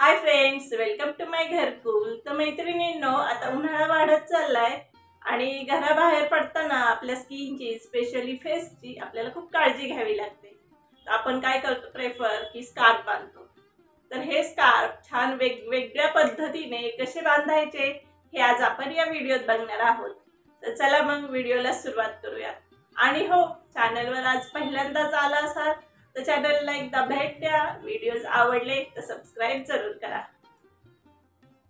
Hi friends, welcome to माय घरकुल। तर मैत्रिणींनो, आता उन्हाळा वाढत चाललाय आणि घराबाहेर पडताना आपल्या स्किनची स्पेशली फेसची आपल्याला खूप काळजी घ्यावी लागते। आपण काय करतो, प्रेफर की स्कार्फ बांधतो। तर हे स्कार्फ छान वेगवेगळ्या पद्धतीने कसे बांधायचे हे आज आपण या व्हिडिओत बघणार आहोत। तर चला मग व्हिडिओला सुरुवात करूया। आणि हो, चॅनलवर आज पहिल्यांदाच आला असाल तर चॅनलला एकदा भेट द्या। व्हिडिओज आवडले तर सबस्क्राइब जरूर करा।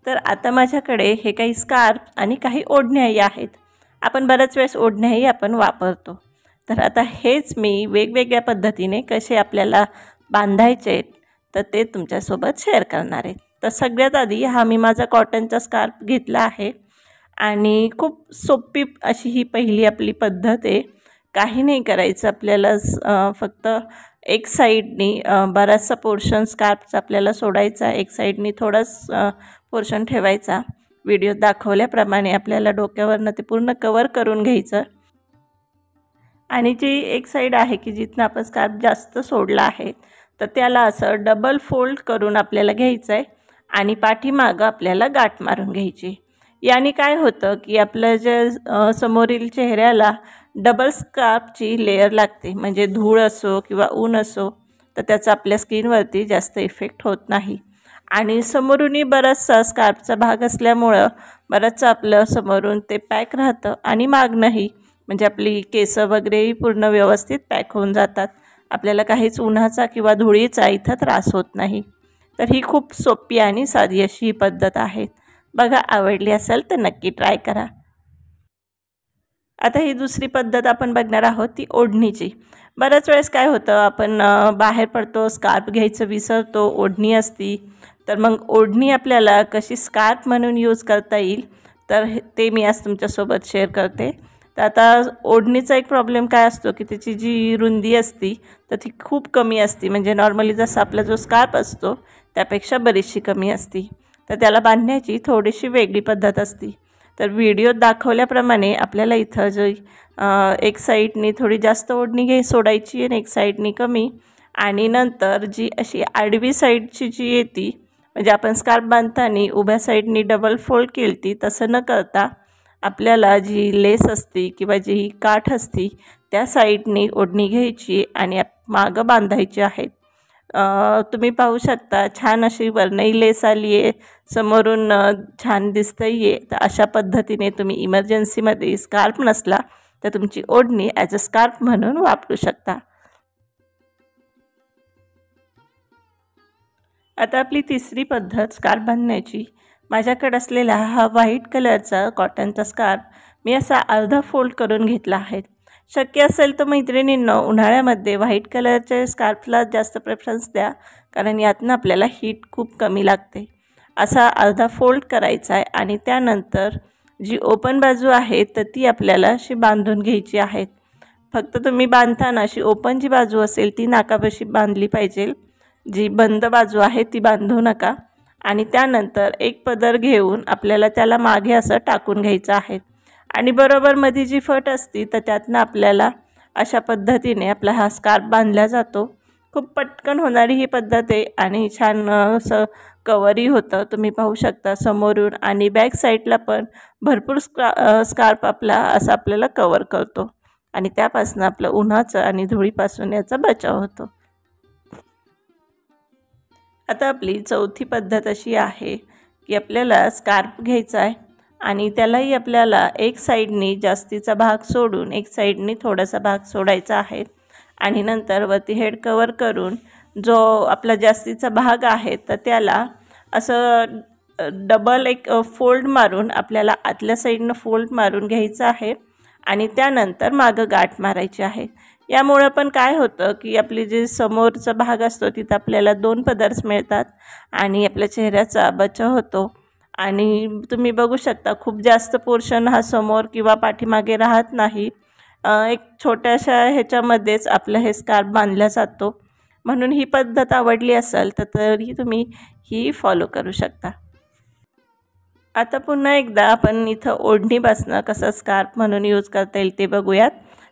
तर आता माझ्याकडे हे काही स्कार्फ आणि काही ओढण्याही आहेत। आपण बऱ्याच वेळेस ओढण्याही आपण वापरतो। तर आता हेच मी वेगवेगळ्या पद्धतीने कसे आपल्याला बांधायचे तर ते तुमच्यासोबत शेअर करणार आहे। तर सगळ्यात आधी हा मी माझा कॉटनचा स्कार्फ घेतला आहे आणि खूप सोपी अशी ही पहिली आपली पद्धत आहे। काही नाही करायचं आपल्याला, फक्त एक साईडनी बराचसा पोर्शन स्कार्फचा आपल्याला सोडायचा, एक साईडनी थोडाच पोर्शन ठेवायचा। व्हिडिओ दाखवल्याप्रमाणे आपल्याला डोक्यावरनं ते पूर्ण कवर करून घ्यायचं आणि जी एक साईड आहे की जिथनं आपण स्कार्फ जास्त सोडला आहे तर त्याला असं डबल फोल्ड करून आपल्याला घ्यायचं आहे आणि पाठीमागं आपल्याला गाठ मारून घ्यायची। याने काय होतं की आपल्या जे समोरील चेहऱ्याला डबल स्कार्फची लेयर लागते, म्हणजे धूळ असो किंवा ऊन असो तर त्याचा आपल्या स्किनवरती जास्त इफेक्ट होत नाही। आणि समोरूनही बराचसा स्कार्फचा भाग असल्यामुळं बरंचसं आपलं समोरून ते पॅक राहतं आणि मागनंही, म्हणजे आपली केसं वगैरेही पूर्ण व्यवस्थित पॅक होऊन जातात। आपल्याला काहीच उन्हाचा किंवा धुळीचा इथं त्रास होत नाही। तर ही खूप सोपी आणि साधी अशी ही पद्धत आहे। बघा, आवडली असेल तर नक्की ट्राय करा। आता ही दुसरी पद्धत आपण बघणार आहोत ती ओढणीची। बऱ्याच वेळेस काय होतं, आपण बाहेर पडतो, स्कार्फ घ्यायचं विसरतो, ओढणी असती। तर मग ओढणी आपल्याला कशी स्कार्फ म्हणून यूज करता येईल तर ते मी आज तुमच्यासोबत शेअर करते। तर आता ओढणीचा एक प्रॉब्लेम काय असतो की त्याची जी रुंदी असती तर ती खूप कमी असते, म्हणजे नॉर्मली जसा आपला जो स्कार्फ असतो त्यापेक्षा बरीचशी कमी असती। तर त्याला बांधण्याची थोडीशी वेगळी पद्धत असते। तर व्हिडिओत दाखवल्याप्रमाणे आपल्याला इथं जी एक साईडनी थोडी जास्त ओढणी सोडायची आणि एक साईडनी कमी, आणि नंतर जी अशी आडवी साईडची जी येते, म्हणजे आपण स्कार्फ बांधताना उभ्या साईडनी डबल फोल्ड केली तसं न करता आपल्याला जी लेस असते किंवा जी काठ असते त्या साईडनी ओढणी घ्यायची आणि मागं बांधायची आहे। तुम्ही पाहू शकता छान अशी वरनही लेस आली आहे, समोरून छान दिसतंही आहे। तर अशा पद्धतीने तुम्ही इमर्जन्सीमध्ये स्कार्फ नसला तर तुमची ओढणी ॲज अ स्कार्फ म्हणून वापरू शकता। आता आपली तिसरी पद्धत स्कार्फ बांधण्याची। माझ्याकडे असलेला हा व्हाईट कलरचा कॉटनचा स्कार्फ मी असा अर्धा फोल्ड करून घेतला आहे। शक्य असेल तर मैत्रिणींनो, उन्हाळ्यामध्ये व्हाईट कलरच्या स्कार्फला जास्त प्रेफरन्स द्या, कारण यातनं आपल्याला हीट खूप कमी लागते। असा अर्धा फोल्ड करायचा आहे आणि त्यानंतर जी ओपन बाजू आहे तर ती आपल्याला अशी बांधून घ्यायची आहे। फक्त तुम्ही बांधताना अशी ओपन जी बाजू असेल ती नाकापाशी बांधली पाहिजे, जी बंद बाजू आहे ती बांधू नका। आणि त्यानंतर एक पदर घेऊन आपल्याला त्याला मागे असं टाकून घ्यायचं आहे आणि बरोबर मध्ये जी फट असती तर त्यातनं आपल्याला अशा पद्धतीने आपला हा स्कार्फ बांधला जातो। खूप पटकन होणारी ही पद्धत आहे आणि छान असं कवरही होतं। तुम्ही पाहू शकता समोरून आणि बॅक साईडला पण भरपूर स्कार्फ असं आपल्याला कवर करतो आणि त्यापासून आपलं उन्हाचं आणि धुळीपासून याचा बचाव होतो। आता आपली चौथी पद्धत अशी आहे की आपल्याला स्कार्फ घ्यायचा आहे आणि त्यालाही आपल्याला एक साईडनी जास्तीचा भाग सोडून एक साईडनी थोडासा भाग सोडायचा आहे आणि नंतर वरती हेड कवर करून जो आपला जास्तीचा भाग आहे तर त्याला असं डबल एक फोल्ड मारून आपल्याला आतल्या साईडनं फोल्ड मारून घ्यायचं आहे आणि त्यानंतर मागं गाठ मारायची आहे। यामुळं पण काय होतं की आपली जी समोरचा भाग असतो तिथं आपल्याला दोन पदर्स मिळतात आणि आपल्या चेहऱ्याचा बचाव होतो। आणि तुम्ही बघू शकता खूप जास्त पोर्शन हा समोर किंवा पाठीमागे राहत नाही, एक छोट्याशा ह्याच्यामध्येच आपलं हे स्कार्फ बांधला जातो। म्हणून ही पद्धत आवडली असेल तर तरी तुम्ही ही फॉलो करू शकता। आता पुन्हा एकदा आपण इथं ओढणीपासनं कसं स्कार्फ म्हणून यूज करता येईल ते बघूयात।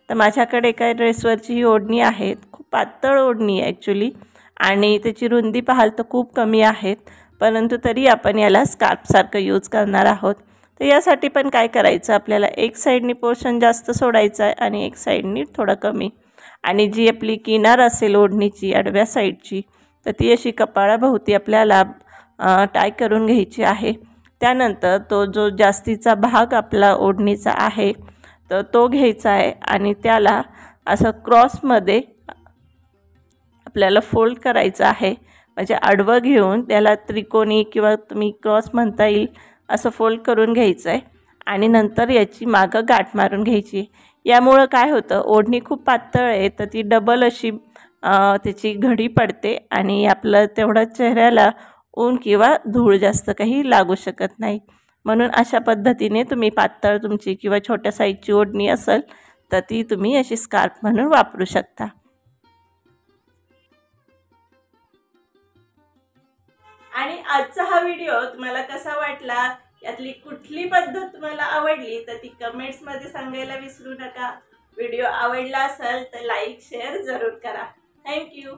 तर माझ्याकडे एका ड्रेसवरची ही ओढणी आहे, खूप पातळ ओढणी आहे ॲक्च्युली, आणि त्याची रुंदी पाहाल तर खूप कमी आहे, परंतु तरी आपण याला स्कार्फसारखं यूज करणार आहोत. तर यासाठी पण काय करायचं, आपल्याला एक साईडनी पोर्शन जास्त सोडायचा आहे आणि एक साईडनी थोडं कमी. आणि जी आपली किनार असेल ओढणीची आडव्या साईडची, तर ती अशी कपाळाभोवती आपल्याला टाय करून घ्यायची आहे. त्यानंतर तो जो जास्तीचा भाग आपला ओढणीचा आहे तर तो घ्यायचा आहे आणि त्याला असं क्रॉसमध्ये आपल्याला फोल्ड करायचं आहे. म्हणजे आडवं घेऊन त्याला त्रिकोणी किंवा तुम्ही क्रॉस म्हणता येईल असं फोल्ड करून घ्यायचं आहे आणि नंतर याची मागं गाठ मारून घ्यायची. यामुळं काय होतं, ओढणी खूप पातळ आहे तर ती डबल अशी त्याची घडी पडते आणि आपलं तेवढं चेहऱ्याला ऊन किंवा धूळ जास्त काही लागू शकत नाही. म्हणून अशा पद्धतीने तुम्ही पातळ तुमची किंवा छोट्या साईजची ओढणी असेल तर ती तुम्ही अशी स्कार्फ म्हणून वापरू शकता. आणि आजचा हा व्हिडिओ तुम्हाला कसा वाटला, यातली कुठली पद्धत तुम्हाला आवडली तर ती कमेंट्समध्ये सांगायला विसरू नका. व्हिडिओ आवडला असेल तर लाईक शेअर जरूर करा. थँक्यू.